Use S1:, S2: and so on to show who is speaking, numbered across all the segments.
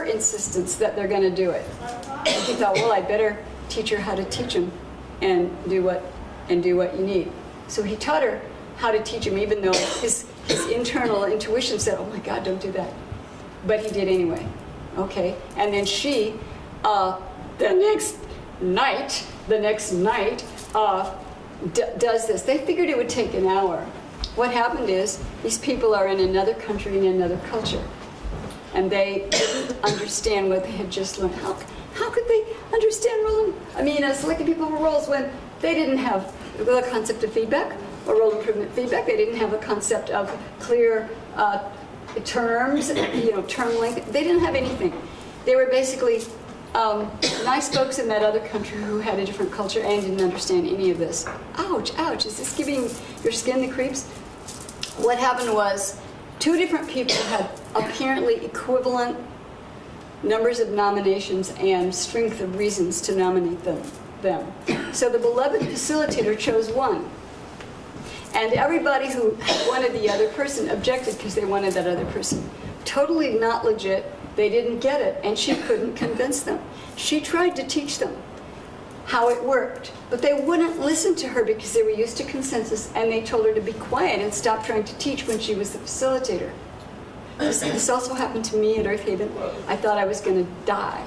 S1: insistence that they're going to do it. And he thought, well, I better teach her how to teach him and do what you need. So he taught her how to teach him, even though his internal intuition said, oh my God, don't do that. But he did anyway. Okay, and then she, the next night, does this. They figured it would take an hour. What happened is, these people are in another country, in another culture, and they didn't understand what they had just learned. How could they understand selecting people for roles when they didn't have the concept of feedback or role improvement feedback? They didn't have a concept of clear terms, term length. They didn't have anything. They were basically nice folks in that other country who had a different culture and didn't understand any of this. Ouch, ouch, is this giving your skin the creeps? What happened was, two different people had apparently equivalent numbers of nominations and strength of reasons to nominate them. So the beloved facilitator chose one. And everybody who wanted the other person objected because they wanted that other person. Totally not legit. They didn't get it, and she couldn't convince them. She tried to teach them how it worked, but they wouldn't listen to her because they were used to consensus, and they told her to be quiet and stop trying to teach when she was the facilitator. This also happened to me at Earth Haven. I thought I was going to die.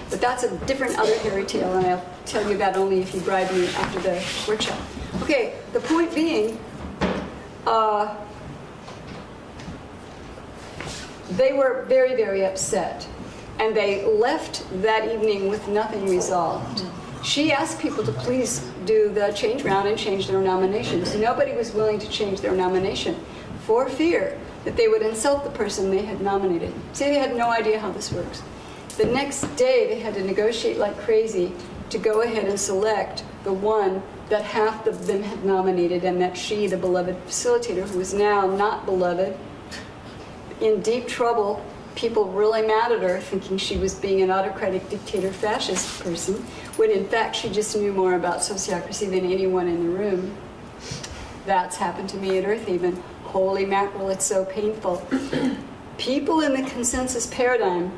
S1: But that's a different other hairy tale, and I'll tell you that only if you bribe me after the workshop. Okay, the point being, they were very, very upset, and they left that evening with nothing resolved. She asked people to please do the change round and change their nominations. Nobody was willing to change their nomination for fear that they would insult the person they had nominated. See, they had no idea how this works. The next day, they had to negotiate like crazy to go ahead and select the one that half of them had nominated, and that she, the beloved facilitator, who was now not beloved, in deep trouble, people really mad at her, thinking she was being an autocratic dictator fascist person, when in fact she just knew more about sociocracy than anyone in the room. That's happened to me at Earth Haven. Holy mackerel, it's so painful. People in the consensus paradigm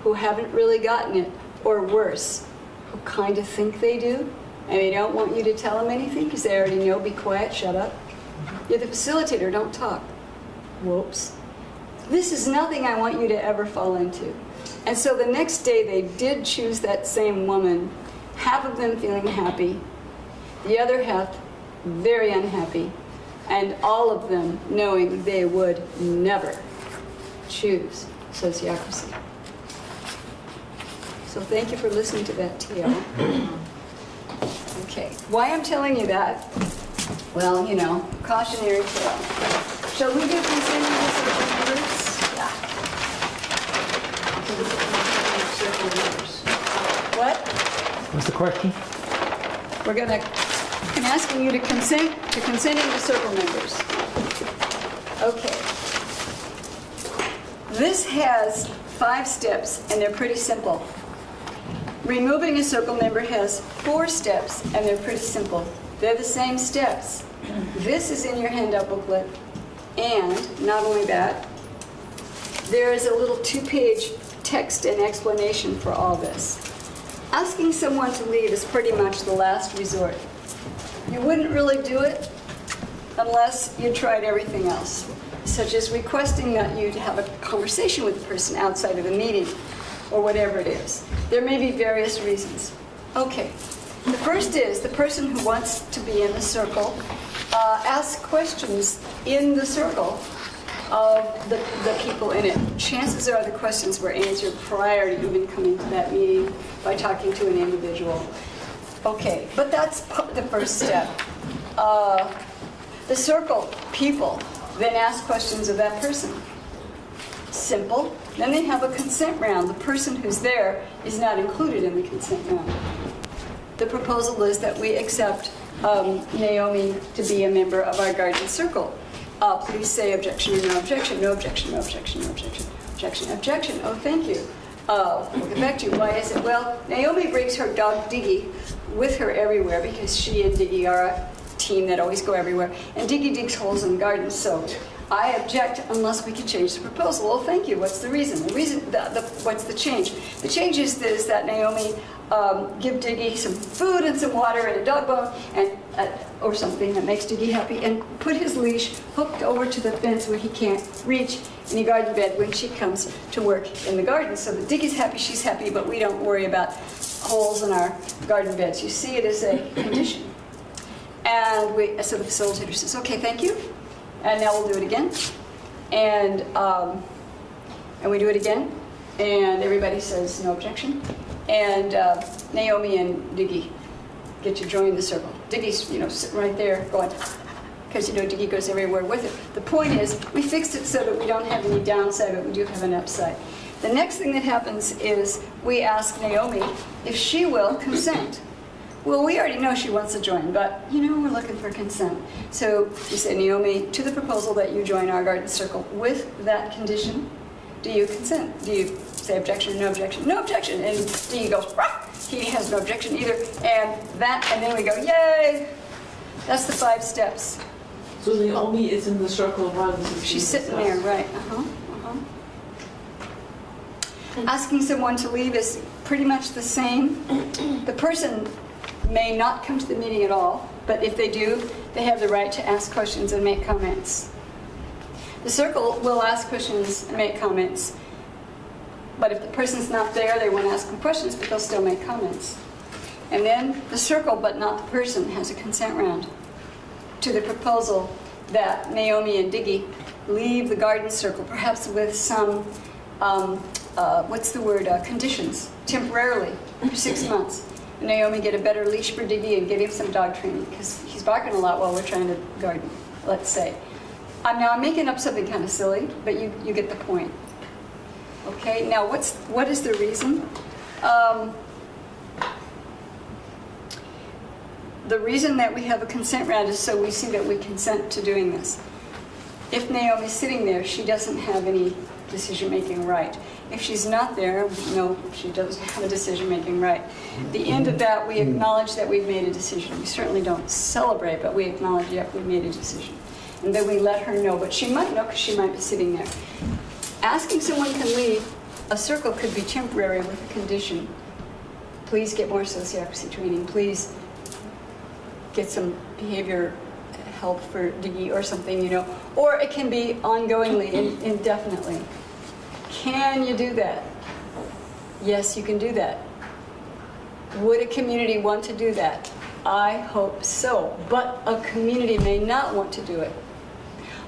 S1: who haven't really gotten it, or worse, who kind of think they do, and they don't want you to tell them anything because they already know, be quiet, shut up. You're the facilitator, don't talk. Whoops. This is nothing I want you to ever fall into. And so the next day they did choose that same woman, half of them feeling happy, the other half very unhappy, and all of them knowing they would never choose sociocracy. So thank you for listening to that TL. Okay, why I'm telling you that? Well, cautionary tale. Shall we do consenting circle members? Yeah. What?
S2: What's the question?
S1: I'm asking you to consent to consenting to circle members. Okay. This has 5 steps, and they're pretty simple. Removing a circle member has 4 steps, and they're pretty simple. They're the same steps. This is in your handout booklet, and not only that, there is a little 2-page text and explanation for all this. Asking someone to leave is pretty much the last resort. You wouldn't really do it unless you tried everything else, such as requesting that you to have a conversation with the person outside of the meeting, or whatever it is. There may be various reasons. Okay, the first is the person who wants to be in the circle asks questions in the circle of the people in it. Chances are the questions were answered prior to even coming to that meeting by talking to an individual. Okay, but that's the first step. The circle people then ask questions of that person. Simple. Then they have a consent round. The person who's there is not included in the consent round. The proposal is that we accept Naomi to be a member of our guardian circle. Please say objection or no objection, no objection, no objection, no objection, objection, objection. Oh, thank you. We'll get back to you. Why is it? Well, Naomi brings her dog Diggy with her everywhere because she and Diggy are a team that always go everywhere. And Diggy digs holes in the garden, so I object unless we can change the proposal. Well, thank you. What's the reason? What's the change? The change is this, that Naomi give Diggy some food and some water and a dog bone and or something that makes Diggy happy, and put his leash hooked over to the fence where he can't reach any garden bed when she comes to work in the garden. So that Diggy's happy, she's happy, but we don't worry about holes in our garden beds. You see it as a condition. And so the facilitator says, okay, thank you. And now we'll do it again. And we do it again. And everybody says no objection. And Naomi and Diggy get to join the circle. Diggy's, sitting right there going, because, Diggy goes everywhere with it. The point is, we fixed it so that we don't have any downside, but we do have an upside. The next thing that happens is we ask Naomi if she will consent. Well, we already know she wants to join, but, we're looking for consent. So we say, Naomi, to the proposal that you join our garden circle with that condition, do you consent? Do you say objection, no objection, no objection? And Diggy goes, rah! He has no objection either. And then we go, yay! That's the 5 steps.
S2: So Naomi is in the circle around.
S1: She's sitting there, right? Asking someone to leave is pretty much the same. The person may not come to the meeting at all, but if they do, they have the right to ask questions and make comments. The circle will ask questions and make comments, but if the person's not there, they won't ask them questions, but they'll still make comments. And then the circle, but not the person, has a consent round to the proposal that Naomi and Diggy leave the garden circle, perhaps with some, conditions, temporarily, for 6 months. And Naomi get a better leash for Diggy and get him some dog training, because he's barking a lot while we're trying to garden, let's say. I'm making up something kind of silly, but you get the point. Okay, now what is the reason? The reason that we have a consent round is so we see that we consent to doing this. If Naomi's sitting there, she doesn't have any decision-making right. If she's not there, no, she doesn't have a decision-making right. At the end of that, we acknowledge that we've made a decision. We certainly don't celebrate, but we acknowledge, yep, we've made a decision. And then we let her know, but she might know because she might be sitting there. Asking someone can leave a circle could be temporary with a condition. Please get more sociocracy training. Please get some behavior help for Diggy or something, Or it can be ongoingly, indefinitely. Can you do that? Yes, you can do that. Would a community want to do that? I hope so. But a community may not want to do it.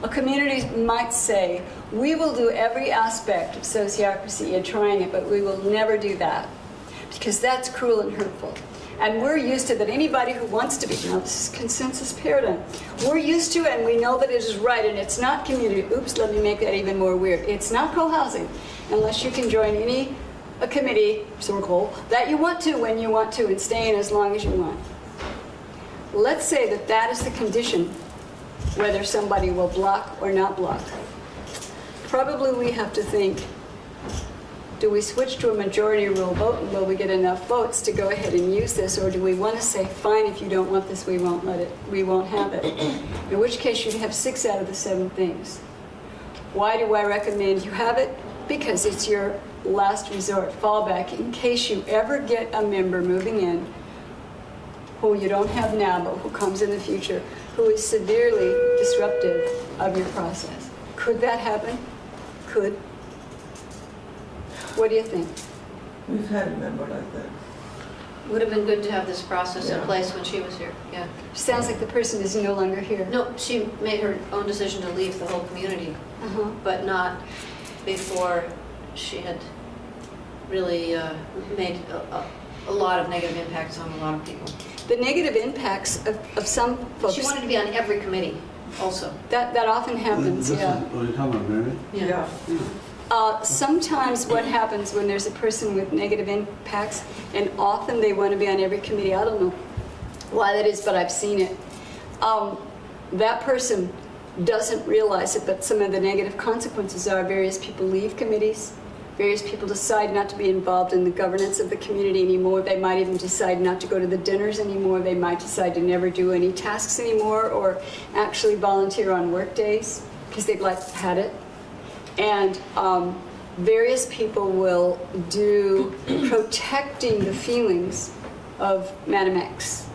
S1: A community might say, we will do every aspect of sociocracy in trying it, but we will never do that, because that's cruel and hurtful. And we're used to that anybody who wants to be, this is consensus paradigm. We're used to, and we know that it is right, and it's not community. Oops, let me make that even more weird. It's not co-housing, unless you can join a committee, circle, that you want to when you want to, and stay in as long as you want. Let's say that that is the condition, whether somebody will block or not block. Probably we have to think, do we switch to a majority rule vote, and will we get enough votes to go ahead and use this, or do we want to say, fine, if you don't want this, we won't have it. In which case you'd have 6 out of the 7 things. Why do I recommend you have it? Because it's your last resort, fallback, in case you ever get a member moving in who you don't have now, but who comes in the future, who is severely disruptive of your process. Could that happen? Could. What do you think?
S2: We've had a member like that.
S3: Would have been good to have this process in place when she was here, yeah.
S1: Sounds like the person is no longer here.
S3: No, she made her own decision to leave the whole community, but not before she had really made a lot of negative impacts on a lot of people.
S1: The negative impacts of some folks.
S3: She wanted to be on every committee also.
S1: That often happens, yeah.
S4: Are you talking about Mary?
S3: Yeah.
S1: Sometimes what happens when there's a person with negative impacts, and often they want to be on every committee, I don't know why that is, but I've seen it. That person doesn't realize it, but some of the negative consequences are various people leave committees, various people decide not to be involved in the governance of the community anymore. They might even decide not to go to the dinners anymore. They might decide to never do any tasks anymore or actually volunteer on work days. because they've like had it. And various people will do protecting the feelings of Madam X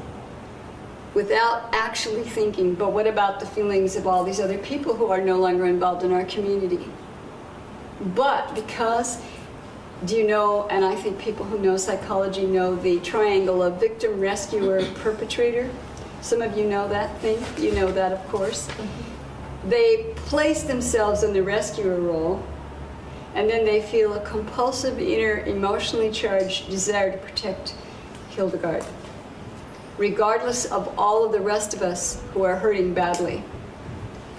S1: without actually thinking, but what about the feelings of all these other people who are no longer involved in our community? But because, do you know, and I think people who know psychology know the triangle of victim, rescuer, perpetrator. Some of you know that thing. You know that, of course. They place themselves in the rescuer role, and then they feel a compulsive, inner, emotionally charged desire to protect Hildegard, regardless of all of the rest of us who are hurting badly.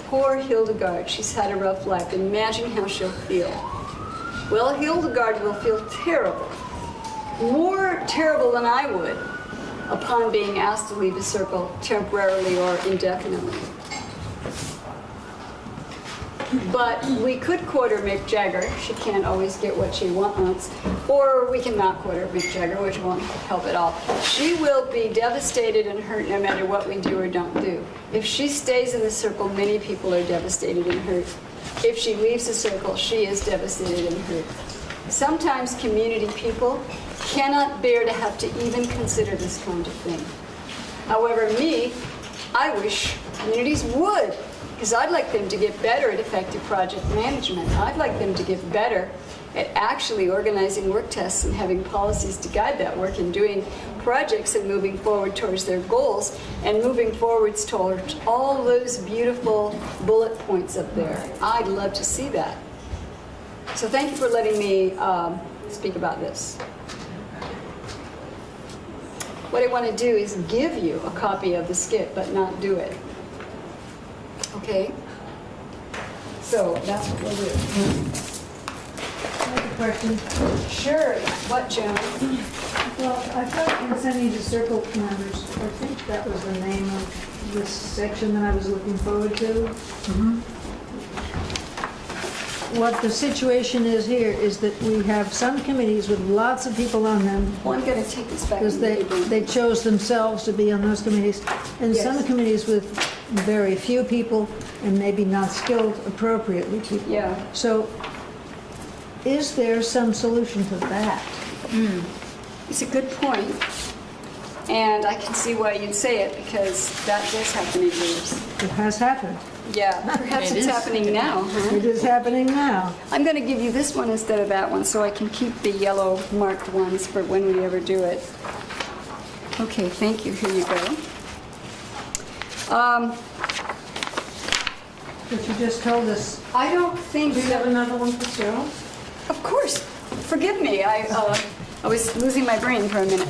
S1: Poor Hildegard, she's had a rough life. Imagine how she'll feel. Well, Hildegard will feel terrible, more terrible than I would, upon being asked to leave a circle temporarily or indefinitely. But we could quarter Mick Jagger. She can't always get what she wants. Or we can not quarter Mick Jagger, which won't help at all. She will be devastated and hurt no matter what we do or don't do. If she stays in the circle, many people are devastated and hurt. If she leaves the circle, she is devastated and hurt. Sometimes community people cannot bear to have to even consider this kind of thing. However, I wish communities would, because I'd like them to get better at effective project management. I'd like them to get better at actually organizing work tests and having policies to guide that work and doing projects and moving forward towards their goals and moving forwards towards all those beautiful bullet points up there. I'd love to see that. So thank you for letting me speak about this. What I want to do is give you a copy of the skit, but not do it. Okay? So that's what we'll do.
S4: I have a question.
S1: Sure. What, Joan?
S4: Well, I thought consenting to circle members, I think that was the name of this section that I was looking forward to. What the situation is here is that we have some committees with lots of people on them
S1: Well, I'm going to take this back.
S4: because they chose themselves to be on those committees, and
S1: Yes.
S4: some committees with very few people and maybe not skilled appropriately people.
S1: Yeah.
S4: So is there some solution to that?
S1: It's a good point. And I can see why you'd say it, because that does happen in groups.
S4: It has happened.
S1: Yeah, perhaps it's happening now, huh?
S4: It is happening now.
S1: I'm going to give you this one instead of that one so I can keep the yellow marked ones for when we ever do it. Okay, thank you. Here you go.
S4: But you just told us.
S1: I don't think
S2: Do you have another one for Cheryl?
S1: Of course. Forgive me. I was losing my brain for a minute.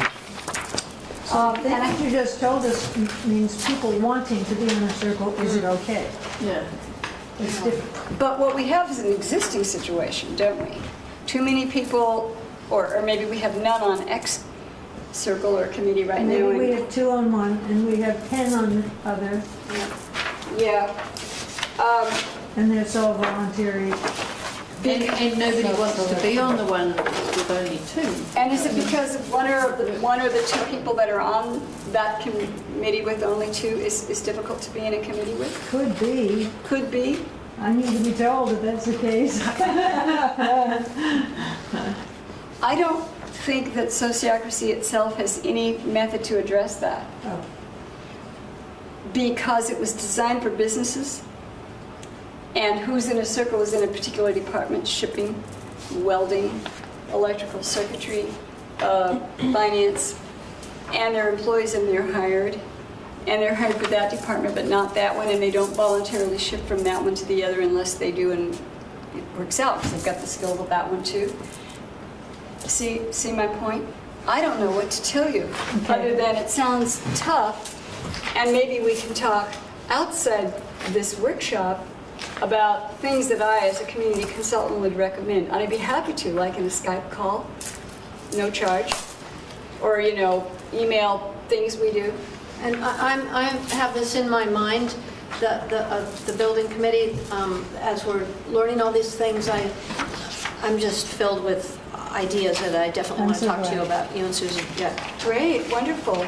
S4: And what you just told us means people wanting to be in a circle, is it okay?
S2: Yeah.
S4: It's different.
S1: But what we have is an existing situation, don't we? Too many people, or maybe we have none on X circle or committee right now.
S4: Maybe we have 2 on one and we have 10 on the other,
S1: Yeah.
S4: and it's all voluntary.
S5: And nobody wants to be on the one with only 2.
S1: And is it because of one or the 2 people that are on that committee with only 2 is difficult to be in a committee with?
S4: Could be.
S1: Could be.
S4: I need to be told that that's the case.
S1: I don't think that sociocracy itself has any method to address that,
S4: Oh,
S1: because it was designed for businesses. And who's in a circle is in a particular department: shipping, welding, electrical circuitry, finance, and they're employees and they're hired. And they're hired for that department, but not that one, and they don't voluntarily shift from that one to the other unless they do, and it works out because they've got the skill with that one too. See my point? I don't know what to tell you, other than it sounds tough, and maybe we can talk outside this workshop about things that I, as a community consultant, would recommend. And I'd be happy to, like in a Skype call, no charge, or, email things we do.
S3: And I have this in my mind, the building committee, as we're learning all these things, I'm just filled with ideas that I definitely
S4: I'm
S3: want to
S4: so
S3: talk to you
S4: glad.
S3: about, you and Susan. Yeah.
S1: Great, wonderful.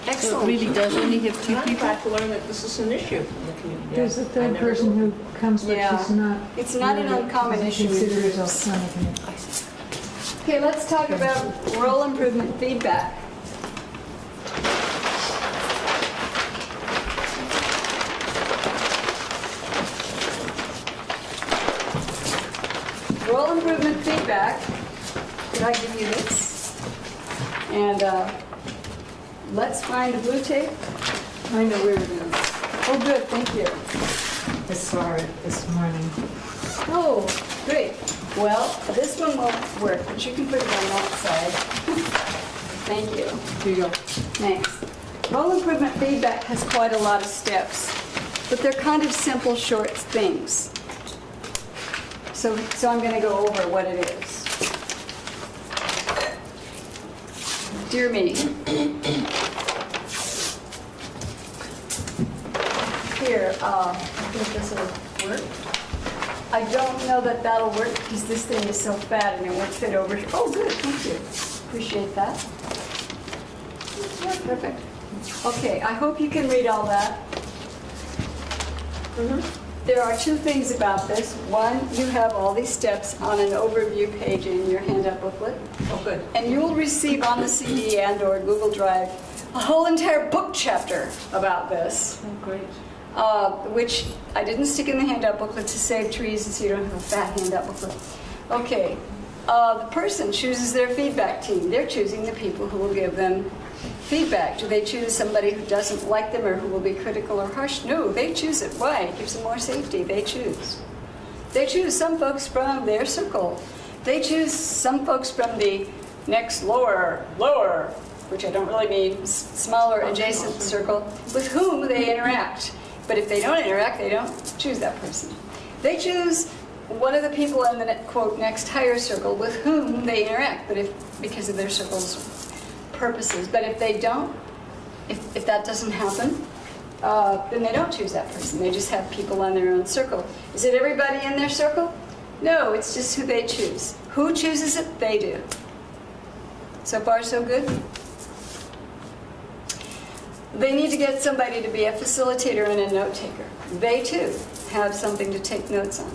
S5: So it
S1: Excellent.
S5: really does only have two
S2: I'm
S5: people?
S2: glad to learn that this is an issue in the community.
S4: There's a
S2: I
S4: third
S2: never
S4: person
S2: knew.
S4: who comes, but
S1: Yeah.
S4: she's not.
S1: It's not an
S4: really-
S1: uncommon
S4: doesn't
S1: issue in
S4: consider
S1: groups.
S4: herself son of an-
S1: Okay, let's talk about role improvement feedback. Role improvement feedback. Did I give you this? And let's find the blue tape. I know where it is. Oh, good, thank you.
S4: I saw it this morning.
S1: Oh, great. Well, this one won't work, but you can put it on that side. Thank you.
S2: Here you go.
S1: Thanks. Role improvement feedback has quite a lot of steps, but they're kind of simple, short things. So I'm going to go over what it is. Dear me. Here, I think this will work. I don't know that that'll work because this thing is so fat and it won't fit over here. Oh, good, thank you. Appreciate that. Yeah, perfect. Okay, I hope you can read all that. There are two things about this. One, you have all these steps on an overview page in your handout booklet.
S2: Oh, good.
S1: And you'll receive on the CD and or Google Drive a whole entire book chapter about this.
S2: Oh, great.
S1: Which I didn't stick in the handout booklet to save trees and so you don't have a fat handout booklet. Okay, the person chooses their feedback team. They're choosing the people who will give them feedback. Do they choose somebody who doesn't like them or who will be critical or harsh? No, they choose it. Why? It gives them more safety. They choose. They choose some folks from their circle. They choose some folks from the next lower, which I don't really mean, smaller adjacent circle, with whom they interact. But if they don't interact, they don't choose that person. They choose one of the people in the, quote, next higher circle with whom they interact, but because of their circle's purposes. But if they don't, if that doesn't happen, then they don't choose that person. They just have people on their own circle. Is it everybody in their circle? No, it's just who they choose. Who chooses it? They do. So far, so good? They need to get somebody to be a facilitator and a note taker. They too have something to take notes on.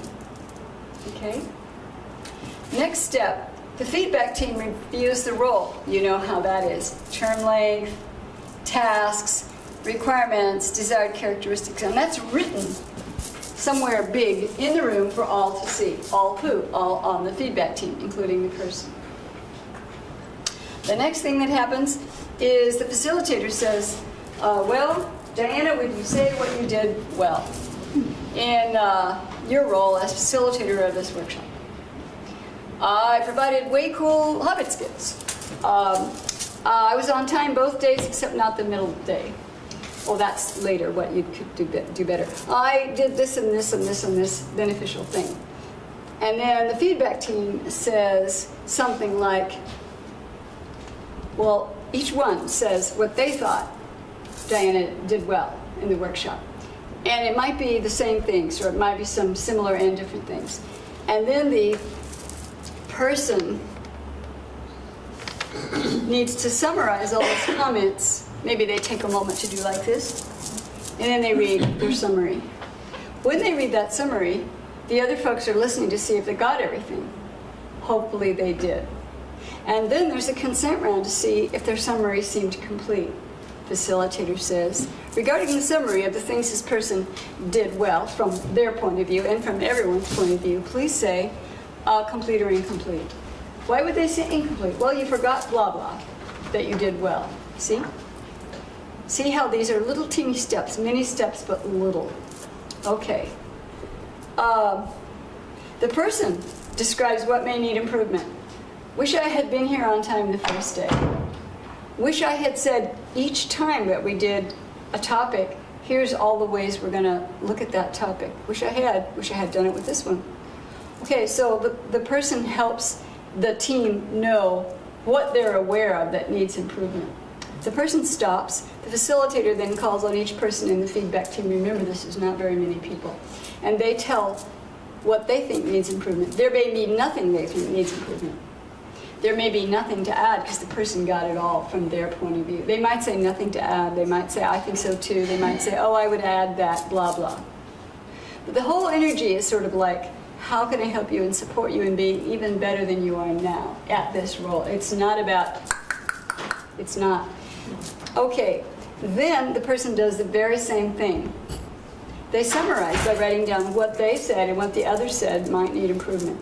S1: Okay? Next step, the feedback team reviews the role. You know how that is. Term length, tasks, requirements, desired characteristics, and that's written somewhere big in the room for all to see. All who? All on the feedback team, including the person. The next thing that happens is the facilitator says, well, Diana, would you say what you did well in your role as facilitator of this workshop? I provided way cool Hobbit skits. I was on time both days except not the middle day. Well, that's later what you could do better. I did this and this and this and this beneficial thing. And then the feedback team says something like, well, each one says what they thought Diana did well in the workshop. And it might be the same things, or it might be some similar and different things. And then the person needs to summarize all those comments. Maybe they take a moment to do like this, and then they read their summary. When they read that summary, the other folks are listening to see if they got everything. Hopefully they did. And then there's a consent round to see if their summary seemed complete. Facilitator says, regarding the summary of the things this person did well from their point of view and from everyone's point of view, please say complete or incomplete. Why would they say incomplete? Well, you forgot blah blah that you did well. See? See how these are little teeny steps, mini steps, but little. Okay. The person describes what may need improvement. Wish I had been here on time the first day. Wish I had said each time that we did a topic, here's all the ways we're going to look at that topic. Wish I had done it with this one. Okay, so the person helps the team know what they're aware of that needs improvement. The person stops. The facilitator then calls on each person in the feedback team. Remember, this is not very many people. And they tell what they think needs improvement. There may be nothing they think needs improvement. there may be nothing to add because the person got it all from their point of view. They might say nothing to add. They might say, I think so too. They might say, oh, I would add that, blah, blah. But the whole energy is sort of like, how can I help you and support you in being even better than you are now at this role? It's not about, it's not. Okay, then the person does the very same thing. They summarize by writing down what they said and what the other said might need improvement.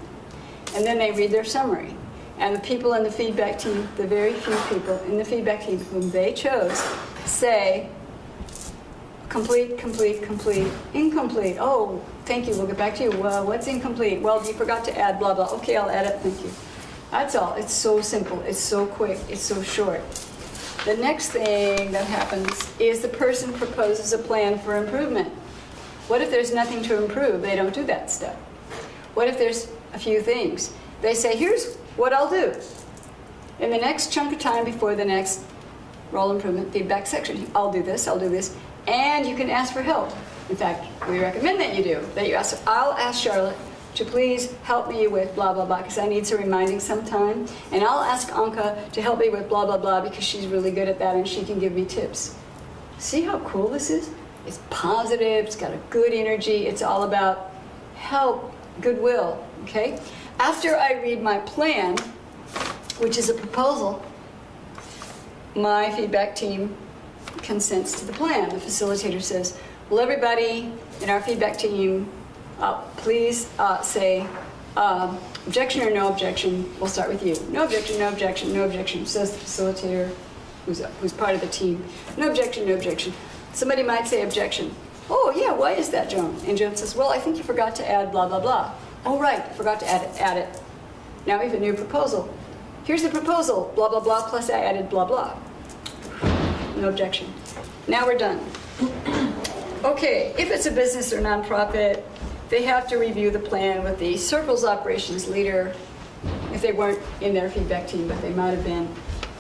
S1: And then they read their summary. And the people in the feedback team, the very few people in the feedback team whom they chose, say, complete, complete, complete, incomplete. Oh, thank you, we'll get back to you. Well, what's incomplete? Well, you forgot to add blah, blah. Okay, I'll add it, thank you. That's all. It's so simple. It's so quick. It's so short. The next thing that happens is the person proposes a plan for improvement. What if there's nothing to improve? They don't do that stuff. What if there's a few things? They say, here's what I'll do. In the next chunk of time before the next role improvement feedback section, I'll do this, and you can ask for help. In fact, we recommend that you do, that you ask. I'll ask Charlotte to please help me with blah, blah, blah, because I need some reminding sometime. And I'll ask Anka to help me with blah, blah, blah, because she's really good at that and she can give me tips. See how cool this is? It's positive, it's got a good energy, it's all about help, goodwill, okay? After I read my plan, which is a proposal, my feedback team consents to the plan. The facilitator says, will everybody in our feedback team please say objection or no objection? We'll start with you. No objection, no objection, no objection, says the facilitator who's part of the team. No objection, no objection. Somebody might say objection. Oh, yeah, why is that, Joan? And Joan says, well, I think you forgot to add blah, blah, blah. Oh, right, forgot to add it. Now we have a new proposal. Here's the proposal, blah, blah, blah, plus I added blah, blah. No objection. Now we're done. Okay, if it's a business or nonprofit, they have to review the plan with the Circles operations leader, if they weren't in their feedback team, but they might have been.